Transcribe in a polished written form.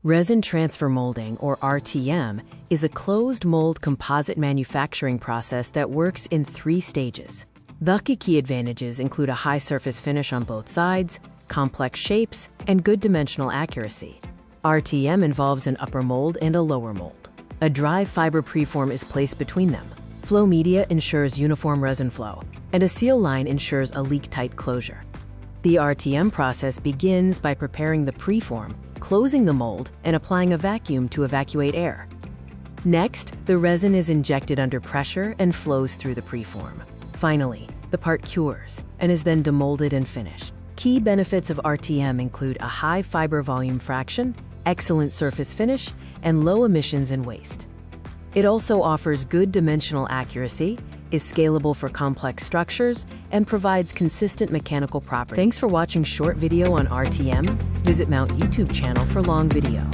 Resin transfer molding, or RTM, is a closed mold composite manufacturing process that works in 3 stages. The key advantages include a high surface finish on both sides, complex shapes, and good dimensional accuracy. RTM involves an upper mold and a lower mold. A dry fiber preform is placed between them. Flow media ensures uniform resin flow, and a seal line ensures a leak-tight closure. The RTM process begins by preparing the preform, closing the mold, and applying a vacuum to evacuate air. Next, the resin is injected under pressure and flows through the preform. Finally, the part cures and is then demolded and finished. Key benefits of RTM include a high fiber volume fraction, excellent surface finish, and low emissions and waste. It also offers good dimensional accuracy, is scalable for complex structures, and provides consistent mechanical properties. Thanks for watching short video on RTM. Visit Mount YouTube channel for long video.